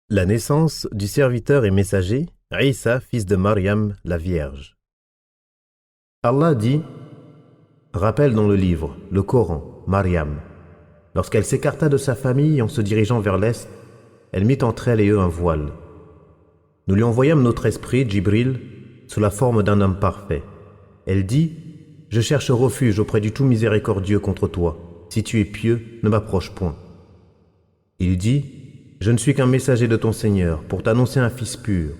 La naissance du serviteur et messager, Isa, fils de Maryam, la Vierge. Allah dit, rappelle dans le livre, le Coran, Maryam. Lorsqu'elle s'écarta de sa famille en se dirigeant vers l'est, elle mit entre elle et eux un voile. Nous lui envoyâmes notre esprit, Djibril, sous la forme d'un homme parfait. Elle dit, je cherche refuge auprès du tout miséricordieux contre toi. Si tu es pieux, ne m'approche point. Il dit, je ne suis qu'un messager de ton Seigneur pour t'annoncer un fils pur.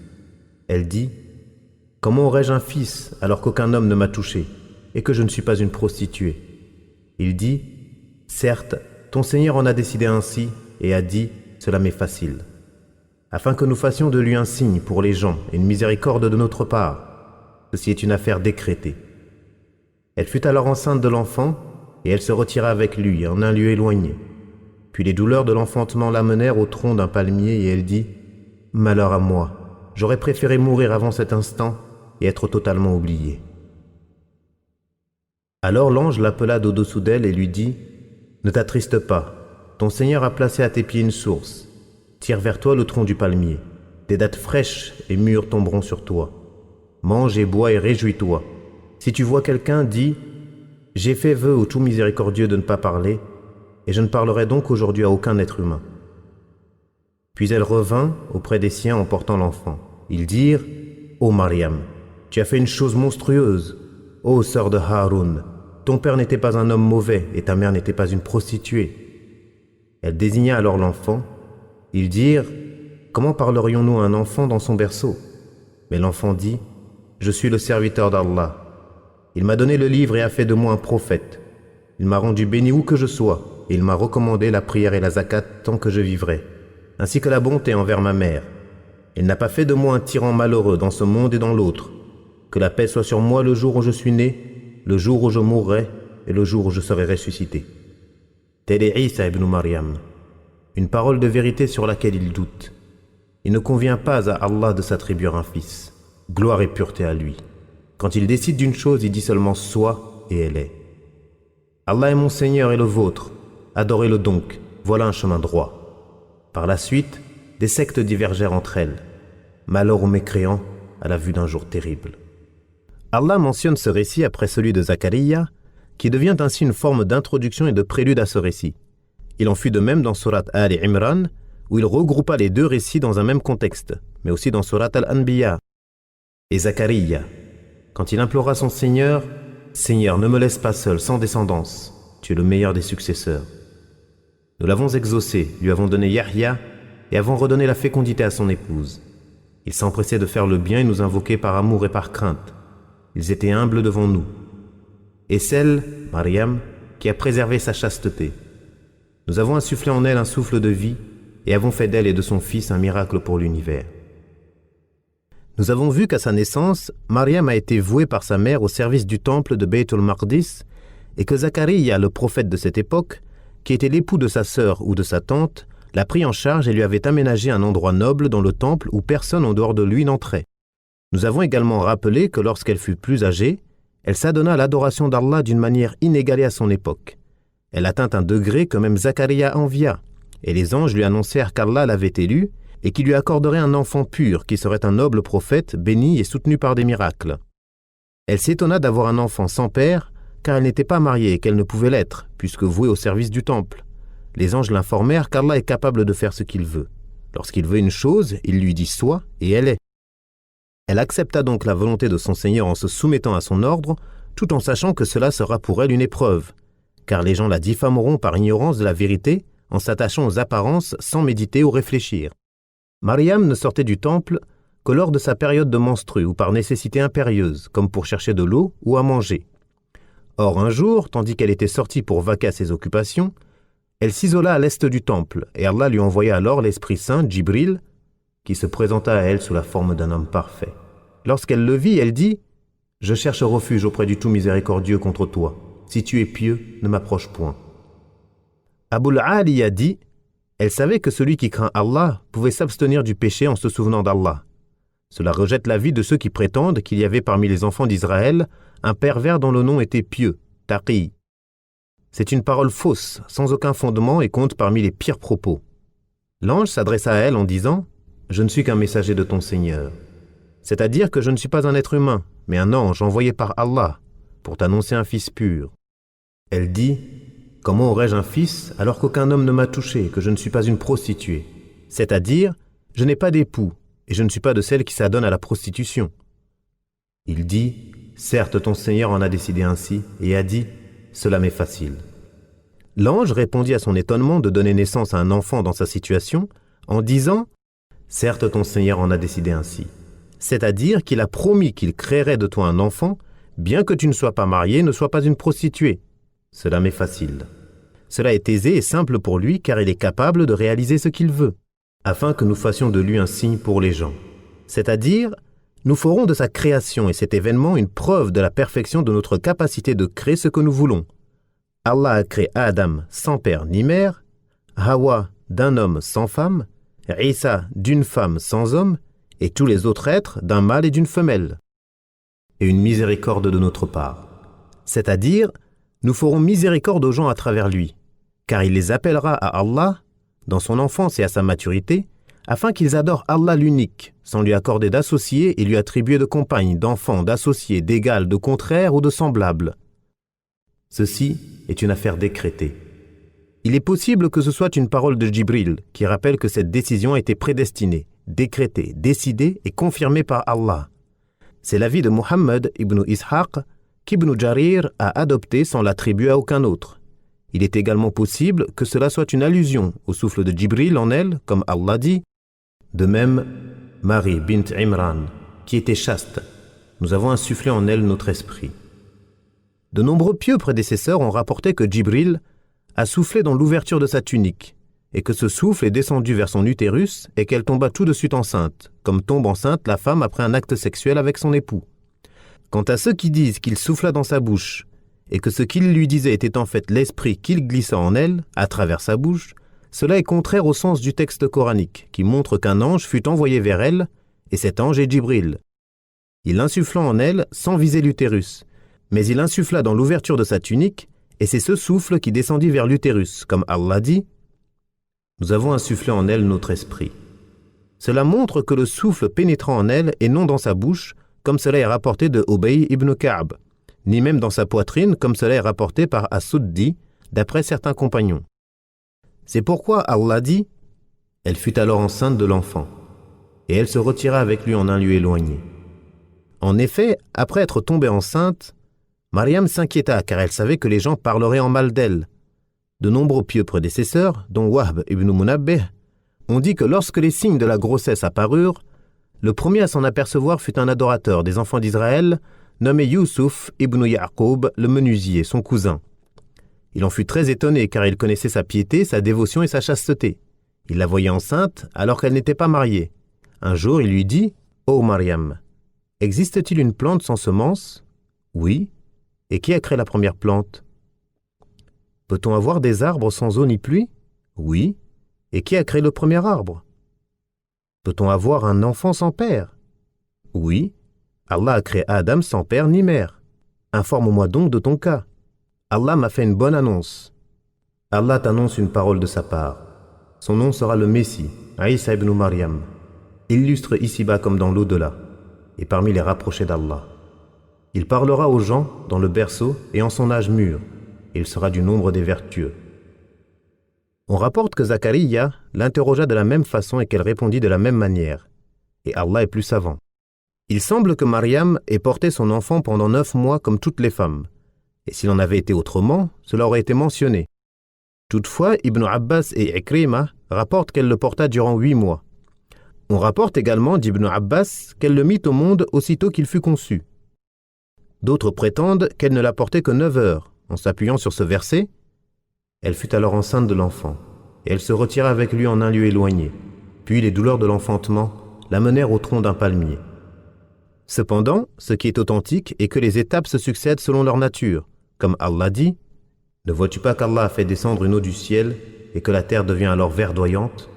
Elle dit, comment aurais-je un fils alors qu'aucun homme ne m'a touché et que je ne suis pas une prostituée? Il dit, certes, ton Seigneur en a décidé ainsi et a dit, cela m'est facile, afin que nous fassions de lui un signe pour les gens et une miséricorde de notre part. Ceci est une affaire décrétée. Elle fut alors enceinte de l'enfant et elle se retira avec lui en un lieu éloigné. Puis les douleurs de l'enfantement l'amenèrent au tronc d'un palmier et elle dit, malheur à moi, j'aurais préféré mourir avant cet instant et être totalement oubliée. Alors l'ange l'appela d'au-dessous d'elle et lui dit, ne t'attriste pas, ton Seigneur a placé à tes pieds une source. Tire vers toi le tronc du palmier. Des dattes fraîches et mûres tomberont sur toi. Mange et bois et réjouis-toi. Si tu vois quelqu'un, dis, j'ai fait vœu au tout miséricordieux de ne pas parler, et je ne parlerai donc aujourd'hui à aucun être humain. Puis elle revint auprès des siens en portant l'enfant. Ils dirent, ô Maryam, tu as fait une chose monstrueuse. Ô sœur de Haroun, ton père n'était pas un homme mauvais et ta mère n'était pas une prostituée. Elle désigna alors l'enfant. Ils dirent, comment parlerions-nous à un enfant dans son berceau? Mais l'enfant dit, je suis le serviteur d'Allah. Il m'a donné le livre et a fait de moi un prophète. Il m'a rendu béni où que je sois, et il m'a recommandé la prière et la zakat tant que je vivrai, ainsi que la bonté envers ma mère. Il n'a pas fait de moi un tyran malheureux dans ce monde et dans l'autre. Que la paix soit sur moi le jour où je suis né, le jour où je mourrai et le jour où je serai ressuscité. Tel est Isa ibn Maryam, une parole de vérité sur laquelle il doute. Il ne convient pas à Allah de s'attribuer un fils. Gloire et pureté à lui. Quand il décide d'une chose, il dit seulement « soit » et elle est. Allah est mon Seigneur et le vôtre. Adorez-le donc, voilà un chemin droit. Par la suite, des sectes divergèrent entre elles. Malheur aux mécréants à la vue d'un jour terrible. Allah mentionne ce récit après celui de Zacharia, qui devient ainsi une forme d'introduction et de prélude à ce récit. Il en fut de même dans Surat Al-Imran, où il regroupa les deux récits dans un même contexte, mais aussi dans Surat Al-Anbiya. Et Zacharia, quand il implora son Seigneur, « Seigneur, ne me laisse pas seul, sans descendance, tu es le meilleur des successeurs. » Nous l'avons exaucé, lui avons donné Yahya, et avons redonné la fécondité à son épouse. Il s'empressait de faire le bien et nous invoquait par amour et par crainte. Ils étaient humbles devant nous. Et celle, Maryam, qui a préservé sa chasteté. Nous avons insufflé en elle un souffle de vie et avons fait d'elle et de son fils un miracle pour l'univers. Nous avons vu qu'à sa naissance, Maryam a été vouée par sa mère au service du temple de Beit al-Maqdis et que Zacharia, le prophète de cette époque, qui était l'époux de sa sœur ou de sa tante, l'a pris en charge et lui avait aménagé un endroit noble dans le temple où personne en dehors de lui n'entrait. Nous avons également rappelé que lorsqu'elle fut plus âgée, elle s'adonna à l'adoration d'Allah d'une manière inégalée à son époque. Elle atteint un degré que même Zacharia envia, et les anges lui annoncèrent qu'Allah l'avait élue et qu'il lui accorderait un enfant pur qui serait un noble prophète béni et soutenu par des miracles. Elle s'étonna d'avoir un enfant sans père, car elle n'était pas mariée et qu'elle ne pouvait l'être, puisque vouée au service du temple. Les anges l'informèrent qu'Allah est capable de faire ce qu'il veut. Lorsqu'il veut une chose, il lui dit « soit » et elle est. Elle accepta donc la volonté de son Seigneur en se soumettant à son ordre, tout en sachant que cela sera pour elle une épreuve, car les gens la diffameront par ignorance de la vérité en s'attachant aux apparences sans méditer ou réfléchir. Maryam ne sortait du temple que lors de sa période de menstrue ou par nécessité impérieuse, comme pour chercher de l'eau ou à manger. Or un jour, tandis qu'elle était sortie pour vaquer à ses occupations, elle s'isola à l'est du temple, et Allah lui envoya alors l'Esprit Saint, Djibril, qui se présenta à elle sous la forme d'un homme parfait. Lorsqu'elle le vit, elle dit « Je cherche refuge auprès du tout miséricordieux contre toi. Si tu es pieux, ne m'approche point. » Abul Ali a dit « Elle savait que celui qui craint Allah pouvait s'abstenir du péché en se souvenant d'Allah. Cela rejette l'avis de ceux qui prétendent qu'il y avait parmi les enfants d'Israël un pervers dont le nom était pieux, Taqi. C'est une parole fausse, sans aucun fondement et compte parmi les pires propos. L'ange s'adressa à elle en disant je ne suis qu'un messager de ton Seigneur. C'est-à-dire que je ne suis pas un être humain, mais un ange envoyé par Allah pour t'annoncer un fils pur. Elle dit, comment aurais-je un fils alors qu'aucun homme ne m'a touché, que je ne suis pas une prostituée? C'est-à-dire, je n'ai pas d'époux et je ne suis pas de celles qui s'adonnent à la prostitution. Il dit, certes ton Seigneur en a décidé ainsi et a dit, cela m'est facile. L'ange répondit à son étonnement de donner naissance à un enfant dans sa situation en disant, certes ton Seigneur en a décidé ainsi. C'est-à-dire qu'il a promis qu'il créerait de toi un enfant, bien que tu ne sois pas marié, ne sois pas une prostituée. Cela m'est facile. Cela est aisé et simple pour lui car il est capable de réaliser ce qu'il veut, afin que nous fassions de lui un signe pour les gens. C'est-à-dire, nous ferons de sa création et cet événement une preuve de la perfection de notre capacité de créer ce que nous voulons. Allah a créé Adam sans père ni mère, Hawa d'un homme sans femme, Isa d'une femme sans homme, et tous les autres êtres d'un mâle et d'une femelle. Et une miséricorde de notre part. C'est-à-dire, nous ferons miséricorde aux gens à travers lui, car il les appellera à Allah, dans son enfance et à sa maturité, afin qu'ils adorent Allah l'unique, sans lui accorder d'associés et lui attribuer de compagnes, d'enfants, d'associés, d'égal, de contraires ou de semblables. Ceci est une affaire décrétée. Il est possible que ce soit une parole de Jibril qui rappelle que cette décision a été prédestinée, décrétée, décidée et confirmée par Allah. C'est l'avis de Muhammad ibn Ishaq qu'Ibn Jarir a adopté sans l'attribuer à aucun autre. Il est également possible que cela soit une allusion au souffle de Jibril en elle, comme Allah dit. De même, Marie bint Imran, qui était chaste, nous avons insufflé en elle notre esprit. De nombreux pieux prédécesseurs ont rapporté que Jibril a soufflé dans l'ouverture de sa tunique, et que ce souffle est descendu vers son utérus et qu'elle tomba tout de suite enceinte, comme tombe enceinte la femme après un acte sexuel avec son époux. Quant à ceux qui disent qu'il souffla dans sa bouche, et que ce qu'il lui disait était en fait l'esprit qu'il glissa en elle, à travers sa bouche, cela est contraire au sens du texte coranique, qui montre qu'un ange fut envoyé vers elle, et cet ange est Jibril. Il insuffla en elle sans viser l'utérus, mais il insuffla dans l'ouverture de sa tunique, et c'est ce souffle qui descendit vers l'utérus, comme Allah dit, « Nous avons insufflé en elle notre esprit ». Cela montre que le souffle pénétrant en elle et non dans sa bouche, comme cela est rapporté de Ubay ibn Ka'b, ni même dans sa poitrine, comme cela est rapporté par As-Suddi, d'après certains compagnons. C'est pourquoi Allah dit « Elle fut alors enceinte de l'enfant, et elle se retira avec lui en un lieu éloigné. » En effet, après être tombée enceinte, Mariam s'inquiéta car elle savait que les gens parleraient en mal d'elle. De nombreux pieux prédécesseurs, dont Wahb ibn Munabbih, ont dit que lorsque les signes de la grossesse apparurent, le premier à s'en apercevoir fut un adorateur des enfants d'Israël, nommé Youssouf ibn Ya'qub, le menuisier, son cousin. Il en fut très étonné car il connaissait sa piété, sa dévotion et sa chasteté. Il la voyait enceinte alors qu'elle n'était pas mariée. Un jour, il lui dit « Ô Mariam, existe-t-il une plante sans semence ?»« Oui. » « Et qui a créé la première plante ?»« Peut-on avoir des arbres sans eau ni pluie ?»« Oui. » « Et qui a créé le premier arbre ?»« Peut-on avoir un enfant sans père ?»« Oui. » Allah a créé Adam sans père ni mère. Informe-moi donc de ton cas. Allah m'a fait une bonne annonce. Allah t'annonce une parole de sa part. Son nom sera le Messie, Isa ibn Maryam, illustre ici-bas comme dans l'au-delà, et parmi les rapprochés d'Allah. Il parlera aux gens dans le berceau et en son âge mûr, et il sera du nombre des vertueux. On rapporte que Zacharia l'interrogea de la même façon et qu'elle répondit de la même manière, et Allah est plus savant. Il semble que Mariam ait porté son enfant pendant 9 mois comme toutes les femmes, et s'il en avait été autrement, cela aurait été mentionné. Toutefois, Ibn Abbas et Ikrima rapportent qu'elle le porta durant 8 mois. On rapporte également d'Ibn Abbas qu'elle le mit au monde aussitôt qu'il fut conçu. D'autres prétendent qu'elle ne l'a porté que 9 heures, en s'appuyant sur ce verset. Elle fut alors enceinte de l'enfant, et elle se retira avec lui en un lieu éloigné. Puis les douleurs de l'enfantement la menèrent au tronc d'un palmier. Cependant, ce qui est authentique est que les étapes se succèdent selon leur nature. Comme Allah dit, « Ne vois-tu pas qu'Allah a fait descendre une eau du ciel et que la terre devient alors verdoyante ?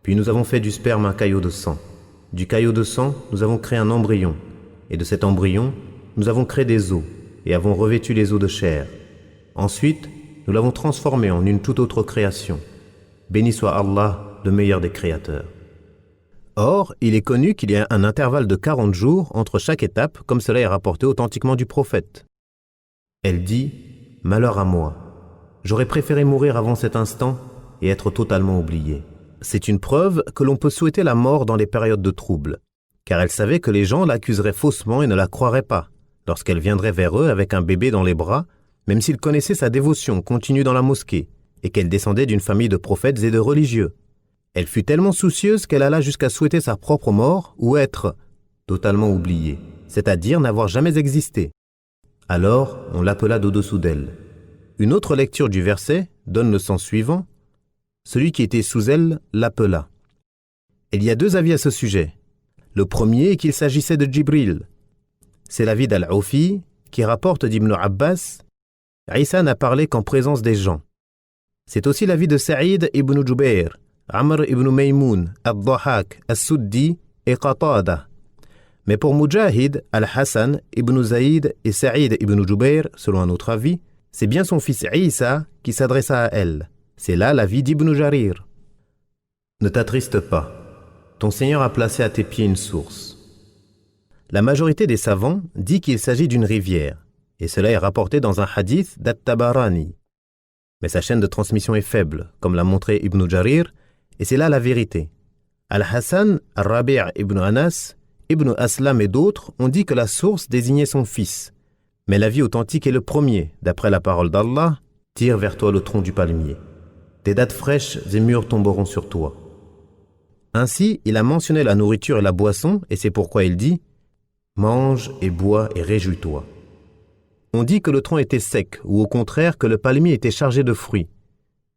Puis nous avons fait du sperme un caillot de sang. Du caillot de sang, nous avons créé un embryon. Et de cet embryon, nous avons créé des os et avons revêtu les os de chair. Ensuite, nous l'avons transformé en une toute autre création. Béni soit Allah, le meilleur des créateurs. » Or, il est connu qu'il y a un intervalle de 40 jours entre chaque étape, comme cela est rapporté authentiquement du prophète. Elle dit « Malheur à moi, j'aurais préféré mourir avant cet instant et être totalement oubliée. » C'est une preuve que l'on peut souhaiter la mort dans les périodes de trouble, car elle savait que les gens l'accuseraient faussement et ne la croiraient pas, lorsqu'elle viendrait vers eux avec un bébé dans les bras, même s'ils connaissaient sa dévotion continue dans la mosquée, et qu'elle descendait d'une famille de prophètes et de religieux. Elle fut tellement soucieuse qu'elle alla jusqu'à souhaiter sa propre mort ou être totalement oubliée, c'est-à-dire n'avoir jamais existé. Alors, on l'appela d'au-dessous d'elle. Une autre lecture du verset donne le sens suivant. Celui qui était sous elle l'appela. Il y a deux avis à ce sujet. Le premier est qu'il s'agissait de Djibril. C'est l'avis d'Al-Aufi qui rapporte d'Ibn Abbas « Isa n'a parlé qu'en présence des gens ». C'est aussi l'avis de Saïd ibn Jubayr, Amr ibn Maymoun, Ad-Dahak, As-Suddi et Qatada. Mais pour Mujahid, Al-Hassan, Ibn Zaïd et Saïd ibn Jubayr, selon un autre avis, c'est bien son fils Isa qui s'adressa à elle. C'est là l'avis d'Ibn Jarir. Ne t'attriste pas. Ton Seigneur a placé à tes pieds une source. La majorité des savants dit qu'il s'agit d'une rivière, et cela est rapporté dans un hadith d'At-Tabarani. Mais sa chaîne de transmission est faible, comme l'a montré Ibn Jarir, et c'est là la vérité. Al-Hassan, Al-Rabi' ibn Anas, Ibn Aslam et d'autres ont dit que la source désignait son fils. Mais l'avis authentique est le premier, d'après la parole d'Allah, « Tire vers toi le tronc du palmier. Des dattes fraîches et mûres tomberont sur toi. » Ainsi, il a mentionné la nourriture et la boisson, et c'est pourquoi il dit « Mange et bois et réjouis-toi. » On dit que le tronc était sec, ou au contraire que le palmier était chargé de fruits.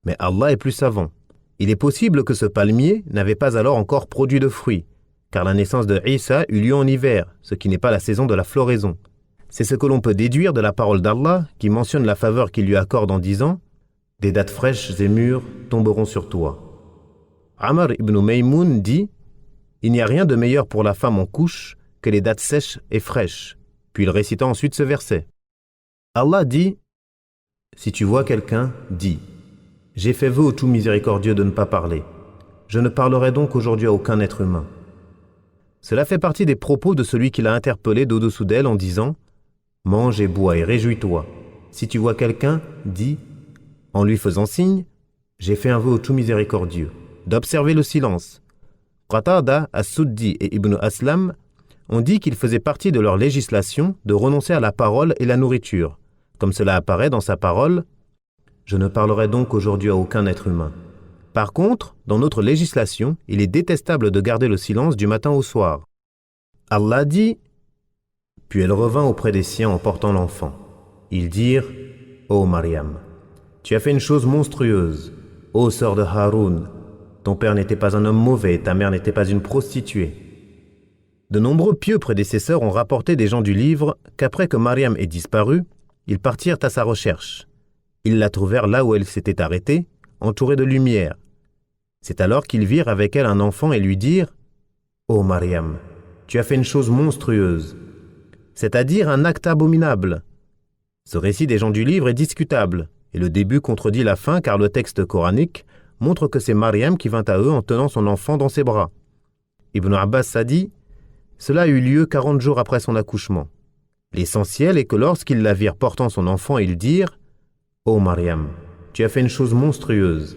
Mais Allah est plus savant. Il est possible que ce palmier n'avait pas alors encore produit de fruits, car la naissance de Isa eut lieu en hiver, ce qui n'est pas la saison de la floraison. C'est ce que l'on peut déduire de la parole d'Allah, qui mentionne la faveur qu'il lui accorde en disant « Des dattes fraîches et mûres tomberont sur toi. » Amr ibn Maymoun dit « Il n'y a rien de meilleur pour la femme en couche que les dattes sèches et fraîches. » Puis il récita ensuite ce verset. Allah dit « Si tu vois quelqu'un, dis « J'ai fait vœu au tout miséricordieux de ne pas parler. Je ne parlerai donc aujourd'hui à aucun être humain. » Cela fait partie des propos de celui qui l'a interpellé d'au-dessous d'elle en disant « Mange et bois et réjouis-toi. Si tu vois quelqu'un, dis, en lui faisant signe, j'ai fait un vœu au tout miséricordieux, d'observer le silence. » Qatada, As-Suddi et Ibn Aslam ont dit qu'il faisait partie de leur législation de renoncer à la parole et la nourriture, comme cela apparaît dans sa parole « Je ne parlerai donc aujourd'hui à aucun être humain. » Par contre, dans notre législation, il est détestable de garder le silence du matin au soir. Allah dit « Puis elle revint auprès des siens en portant l'enfant. Ils dirent « Ô Mariam, tu as fait une chose monstrueuse. Ô sœur de Haroun, ton père n'était pas un homme mauvais, ta mère n'était pas une prostituée. » De nombreux pieux prédécesseurs ont rapporté des gens du livre qu'après que Mariam ait disparu, ils partirent à sa recherche. Ils la trouvèrent là où elle s'était arrêtée, entourée de lumière. C'est alors qu'ils virent avec elle un enfant et lui dirent « Ô Mariam, tu as fait une chose monstrueuse, c'est-à-dire un acte abominable. » Ce récit des gens du livre est discutable, et le début contredit la fin car le texte coranique montre que c'est Mariam qui vint à eux en tenant son enfant dans ses bras. Ibn Abbas a dit « Cela eut lieu 40 jours après son accouchement. L'essentiel est que lorsqu'ils la virent portant son enfant, ils dirent « Ô Mariam, tu as fait une chose monstrueuse,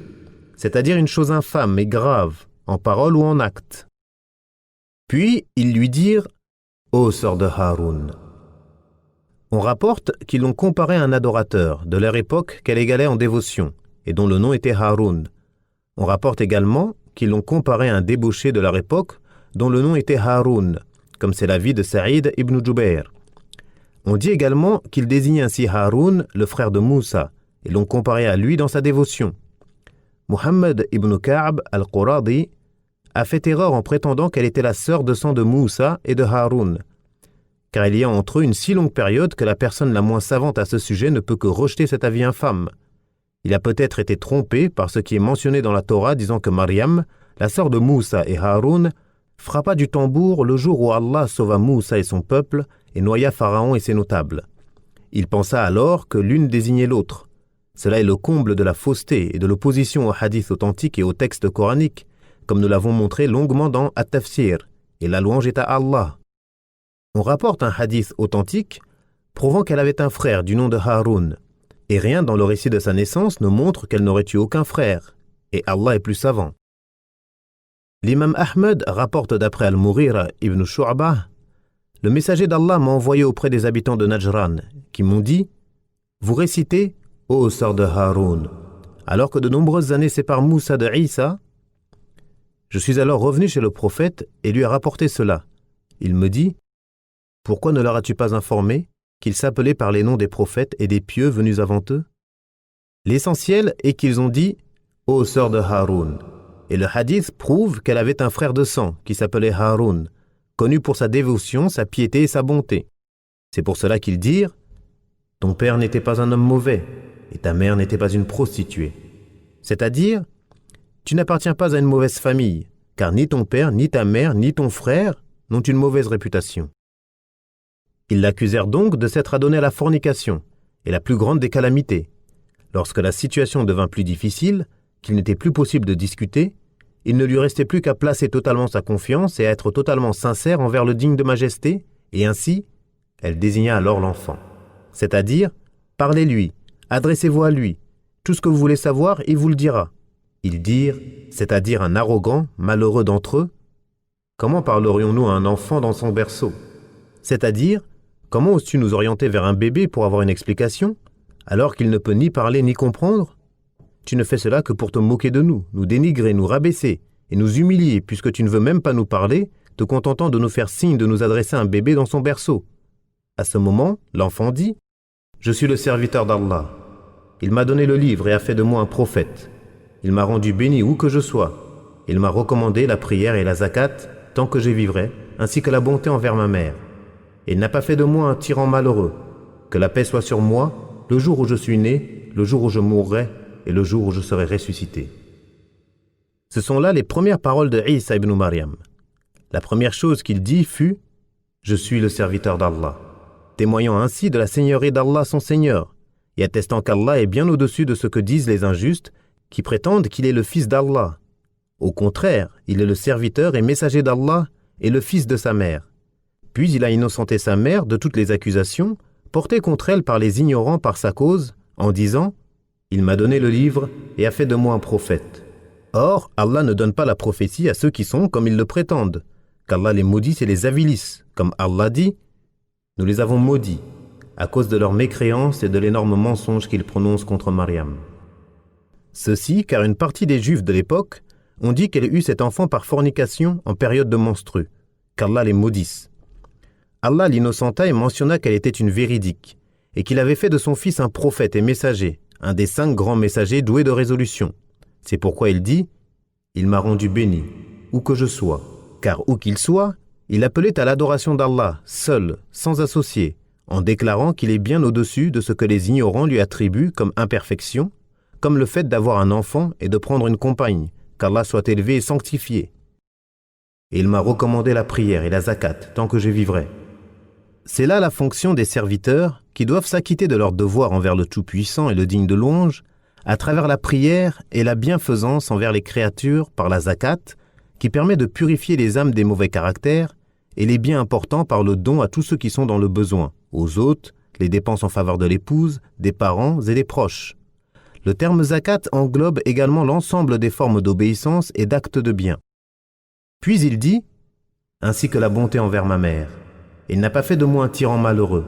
c'est-à-dire une chose infâme et grave, en parole ou en acte. » Puis ils lui dirent « Ô sœur de Haroun !» On rapporte qu'ils l'ont comparé à un adorateur de leur époque qu'elle égalait en dévotion, et dont le nom était Haroun. On rapporte également qu'ils l'ont comparé à un débauché de leur époque dont le nom était Haroun, comme c'est l'avis de Saïd ibn Jubayr. On dit également qu'il désignait ainsi Haroun, le frère de Moussa, et l'ont comparé à lui dans sa dévotion. Muhammad ibn Ka'b al-Quradi a fait erreur en prétendant qu'elle était la sœur de sang de Moussa et de Haroun, car il y a entre eux une si longue période que la personne la moins savante à ce sujet ne peut que rejeter cet avis infâme. Il a peut-être été trompé par ce qui est mentionné dans la Torah disant que Mariam, la sœur de Moussa et Haroun, frappa du tambour le jour où Allah sauva Moussa et son peuple et noya Pharaon et ses notables. Il pensa alors que l'une désignait l'autre. Cela est le comble de la fausseté et de l'opposition aux hadiths authentiques et aux textes coraniques, comme nous l'avons montré longuement dans At-Tafsir, et la louange est à Allah. On rapporte un hadith authentique prouvant qu'elle avait un frère du nom de Haroun, et rien dans le récit de sa naissance ne montre qu'elle n'aurait eu aucun frère, et Allah est plus savant. L'imam Ahmed rapporte d'après Al-Mughira ibn Shu'bah: le messager d'Allah m'a envoyé auprès des habitants de Najran, qui m'ont dit: vous récitez, ô sœur de Haroun, alors que de nombreuses années séparent Moussa de Isa. Je suis alors revenu chez le prophète et lui ai rapporté cela. Il me dit: pourquoi ne leur as-tu pas informé qu'ils s'appelaient par les noms des prophètes et des pieux venus avant eux? L'essentiel est qu'ils ont dit: ô sœur de Haroun. Et le hadith prouve qu'elle avait un frère de sang qui s'appelait Haroun, connu pour sa dévotion, sa piété et sa bonté. C'est pour cela qu'ils dirent: ton père n'était pas un homme mauvais et ta mère n'était pas une prostituée. C'est-à-dire, tu n'appartiens pas à une mauvaise famille, car ni ton père, ni ta mère, ni ton frère n'ont une mauvaise réputation. Ils l'accusèrent donc de s'être adonné à la fornication, et la plus grande des calamités. Lorsque la situation devint plus difficile, qu'il n'était plus possible de discuter, il ne lui restait plus qu'à placer totalement sa confiance et à être totalement sincère envers le digne de majesté, et ainsi, elle désigna alors l'enfant. C'est-à-dire, parlez-lui, adressez-vous à lui, tout ce que vous voulez savoir, il vous le dira. Ils dirent, c'est-à-dire un arrogant, malheureux d'entre eux: comment parlerions-nous à un enfant dans son berceau? C'est-à-dire, comment oses-tu nous orienter vers un bébé pour avoir une explication, alors qu'il ne peut ni parler ni comprendre? Tu ne fais cela que pour te moquer de nous, nous dénigrer, nous rabaisser et nous humilier, puisque tu ne veux même pas nous parler, te contentant de nous faire signe de nous adresser un bébé dans son berceau. À ce moment, l'enfant dit: je suis le serviteur d'Allah. Il m'a donné le livre et a fait de moi un prophète. Il m'a rendu béni où que je sois. Il m'a recommandé la prière et la zakat tant que je vivrai, ainsi que la bonté envers ma mère. Et il n'a pas fait de moi un tyran malheureux. Que la paix soit sur moi, le jour où je suis né, le jour où je mourrai, et le jour où je serai ressuscité. Ce sont là les premières paroles de Isa ibn Maryam. La première chose qu'il dit fut: je suis le serviteur d'Allah, témoignant ainsi de la seigneurie d'Allah son Seigneur, et attestant qu'Allah est bien au-dessus de ce que disent les injustes, qui prétendent qu'il est le fils d'Allah. Au contraire, il est le serviteur et messager d'Allah et le fils de sa mère. Puis il a innocenté sa mère de toutes les accusations portées contre elle par les ignorants par sa cause, en disant: il m'a donné le livre et a fait de moi un prophète. Or, Allah ne donne pas la prophétie à ceux qui sont comme ils le prétendent, qu'Allah les maudisse et les avilisse, comme Allah dit: nous les avons maudits, à cause de leur mécréance et de l'énorme mensonge qu'ils prononcent contre Maryam. Ceci, car une partie des Juifs de l'époque ont dit qu'elle eut cet enfant par fornication en période de menstru, qu'Allah les maudisse. Allah l'innocenta et mentionna qu'elle était une véridique, et qu'il avait fait de son fils un prophète et messager, un des 5 grands messagers doués de résolution. C'est pourquoi il dit: il m'a rendu béni, où que je sois, car où qu'il soit, il appelait à l'adoration d'Allah, seul, sans associé, en déclarant qu'il est bien au-dessus de ce que les ignorants lui attribuent comme imperfection, comme le fait d'avoir un enfant et de prendre une compagne, qu'Allah soit élevé et sanctifié. Et il m'a recommandé la prière et la zakat tant que je vivrai. C'est là la fonction des serviteurs qui doivent s'acquitter de leur devoir envers le Tout-Puissant et le digne de louange, à travers la prière et la bienfaisance envers les créatures par la zakat, qui permet de purifier les âmes des mauvais caractères, et les biens importants par le don à tous ceux qui sont dans le besoin, aux hôtes, les dépenses en faveur de l'épouse, des parents et des proches. Le terme zakat englobe également l'ensemble des formes d'obéissance et d'actes de bien. Puis il dit: ainsi que la bonté envers ma mère. Il n'a pas fait de moi un tyran malheureux.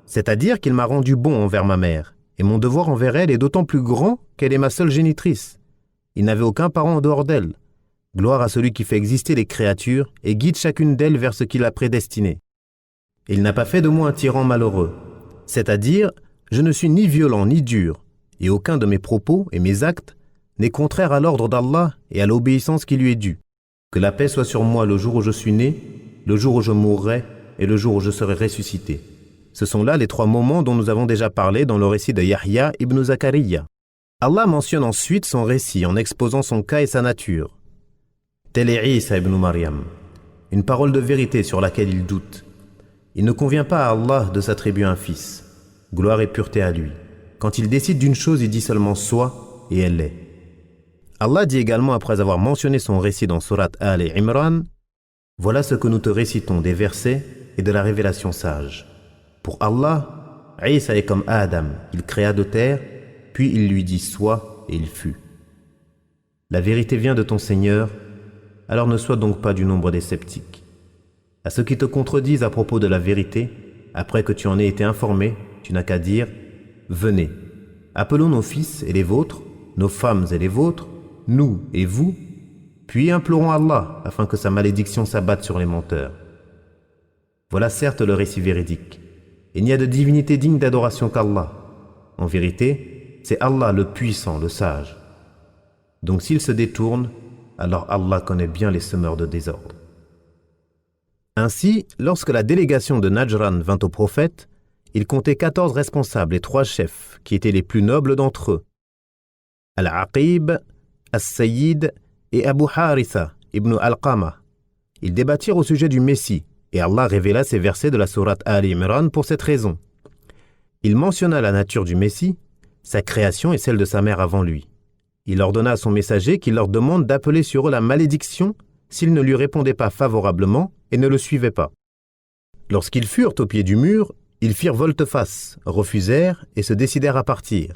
C'est-à-dire qu'il m'a rendu bon envers ma mère, et mon devoir envers elle est d'autant plus grand qu'elle est ma seule génitrice. Il n'avait aucun parent en dehors d'elle. Gloire à celui qui fait exister les créatures et guide chacune d'elles vers ce qu'il a prédestiné. Il n'a pas fait de moi un tyran malheureux. C'est-à-dire, je ne suis ni violent ni dur, et aucun de mes propos et mes actes n'est contraire à l'ordre d'Allah et à l'obéissance qui lui est due. Que la paix soit sur moi le jour où je suis né, le jour où je mourrai et le jour où je serai ressuscité. Ce sont là les 3 moments dont nous avons déjà parlé dans le récit de Yahya ibn Zakariya. Allah mentionne ensuite son récit en exposant son cas et sa nature. Tel est Isa ibn Maryam, une parole de vérité sur laquelle il doute. Il ne convient pas à Allah de s'attribuer un fils. Gloire et pureté à lui. Quand il décide d'une chose, il dit seulement « soit » et elle est. Allah dit également après avoir mentionné son récit dans Surat Al-Imran, « Voilà ce que nous te récitons des versets et de la révélation sage. Pour Allah, Isa est comme Adam, il créa de terre, puis il lui dit « Sois » et il fut. La vérité vient de ton Seigneur, alors ne sois donc pas du nombre des sceptiques. À ceux qui te contredisent à propos de la vérité, après que tu en aies été informé, tu n'as qu'à dire « Venez, appelons nos fils et les vôtres, nos femmes et les vôtres, nous et vous, puis implorons Allah afin que sa malédiction s'abatte sur les menteurs. » Voilà certes le récit véridique. Il n'y a de divinité digne d'adoration qu'Allah. En vérité, c'est Allah le puissant, le sage. Donc s'ils se détournent, alors Allah connaît bien les semeurs de désordre. Ainsi, lorsque la délégation de Najran vint au prophète, il comptait 14 responsables et 3 chefs, qui étaient les plus nobles d'entre eux. Al-Aqib, As-Sayyid et Abu Haritha ibn Al-Qama. Ils débattirent au sujet du Messie, et Allah révéla ces versets de la sourate Al-Imran pour cette raison. Il mentionna la nature du Messie, sa création et celle de sa mère avant lui. Il ordonna à son messager qu'il leur demande d'appeler sur eux la malédiction s'ils ne lui répondaient pas favorablement et ne le suivaient pas. Lorsqu'ils furent au pied du mur, ils firent volte-face, refusèrent et se décidèrent à partir.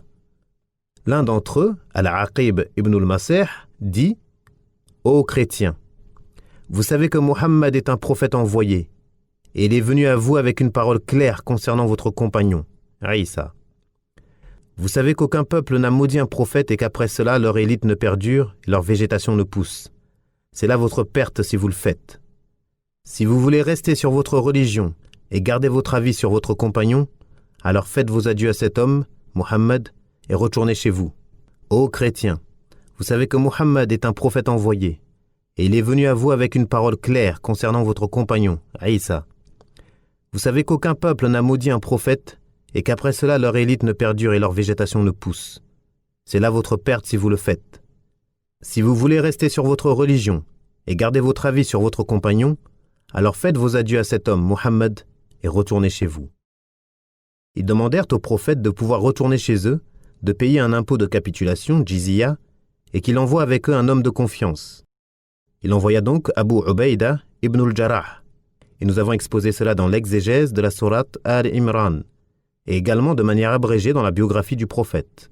L'un d'entre eux, Al-Aqib ibn al-Masih, dit « Ô chrétiens, vous savez que Muhammad est un prophète envoyé, et il est venu à vous avec une parole claire concernant votre compagnon, Isa. Vous savez qu'aucun peuple n'a maudit un prophète et qu'après cela, leur élite ne perdure et leur végétation ne pousse. C'est là votre perte si vous le faites. Si vous voulez rester sur votre religion et garder votre avis sur votre compagnon, alors faites vos adieux à cet homme, Muhammad, et retournez chez vous. Ô chrétiens, vous savez que Muhammad est un prophète envoyé, et il est venu à vous avec une parole claire concernant votre compagnon, Isa. Vous savez qu'aucun peuple n'a maudit un prophète, et qu'après cela leur élite ne perdure et leur végétation ne pousse. C'est là votre perte si vous le faites. Si vous voulez rester sur votre religion et garder votre avis sur votre compagnon, alors faites vos adieux à cet homme, Muhammad, et retournez chez vous. Ils demandèrent au prophète de pouvoir retourner chez eux, de payer un impôt de capitulation, jizya, et qu'il envoie avec eux un homme de confiance. Il envoya donc Abu Ubaïda ibn al-Jarrah, et nous avons exposé cela dans l'exégèse de la sourate Al-Imran, et également de manière abrégée dans la biographie du prophète.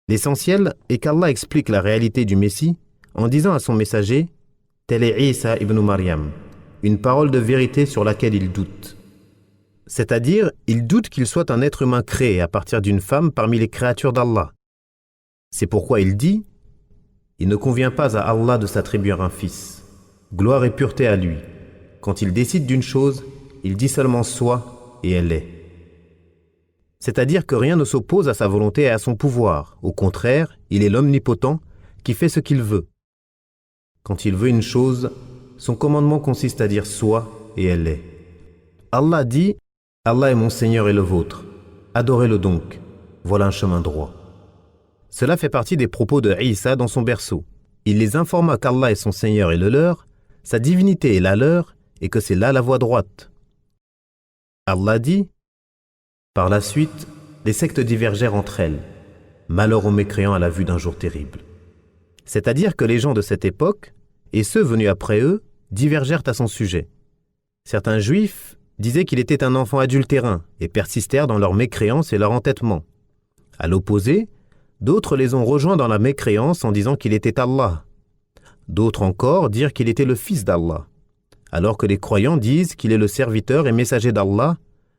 L'essentiel est qu'Allah explique la réalité du Messie en disant à son messager « Tel est Isa ibn Maryam », une parole de vérité sur laquelle il doute. C'est-à-dire, il doute qu'il soit un être humain créé à partir d'une femme parmi les créatures d'Allah. C'est pourquoi il dit « Il ne convient pas à Allah de s'attribuer un fils. Gloire et pureté à lui. Quand il décide d'une chose, il dit seulement « soit » et elle est. C'est-à-dire que rien ne s'oppose à sa volonté et à son pouvoir. Au contraire, il est l'omnipotent qui fait ce qu'il veut. Quand il veut une chose, son commandement consiste à dire « soit » et elle est. Allah dit « Allah est mon Seigneur et le vôtre. Adorez-le donc. Voilà un chemin droit. » Cela fait partie des propos de Isa dans son berceau. Il les informa qu'Allah est son Seigneur et le leur, sa divinité est la leur et que c'est là la voie droite. Allah dit « Par la suite, les sectes divergèrent entre elles. Malheur aux mécréants à la vue d'un jour terrible. » C'est-à-dire que les gens de cette époque, et ceux venus après eux, divergèrent à son sujet. Certains juifs disaient qu'il était un enfant adultérin et persistèrent dans leur mécréance et leur entêtement. À l'opposé, d'autres les ont rejoints dans la mécréance en disant qu'il était Allah. D'autres encore dirent qu'il était le fils d'Allah, alors que les croyants disent qu'il est le serviteur et messager d'Allah,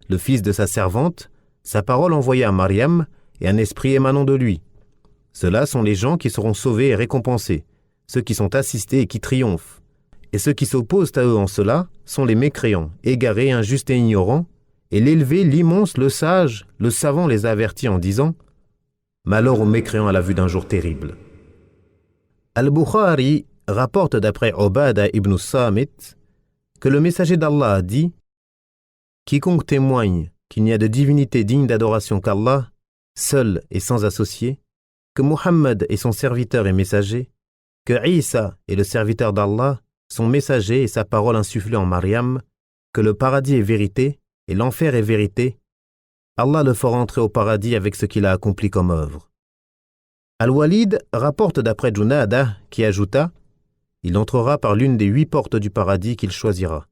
le fils de sa servante, sa parole envoyée à Maryam et un esprit émanant de lui. Ceux-là sont les gens qui seront sauvés et récompensés, ceux qui sont assistés et qui triomphent. Et ceux qui s'opposent à eux en cela sont les mécréants, égarés, injustes et ignorants, et l'élevé, l'immense, le sage, le savant les a avertis en disant « Malheur aux mécréants à la vue d'un jour terrible. » Al-Bukhari rapporte d'après Ubada ibn Samit que le messager d'Allah a dit « Quiconque témoigne qu'il n'y a de divinité digne d'adoration qu'Allah, seul et sans associé, que Muhammad est son serviteur et messager, que Isa est le serviteur d'Allah, son messager et sa parole insufflée en Maryam, que le paradis est vérité et l'enfer est vérité, Allah le fera entrer au paradis avec ce qu'il a accompli comme œuvre. Al-Walid rapporte d'après Junada, qui ajouta « Il entrera par l'une des 8 portes du paradis qu'il choisira.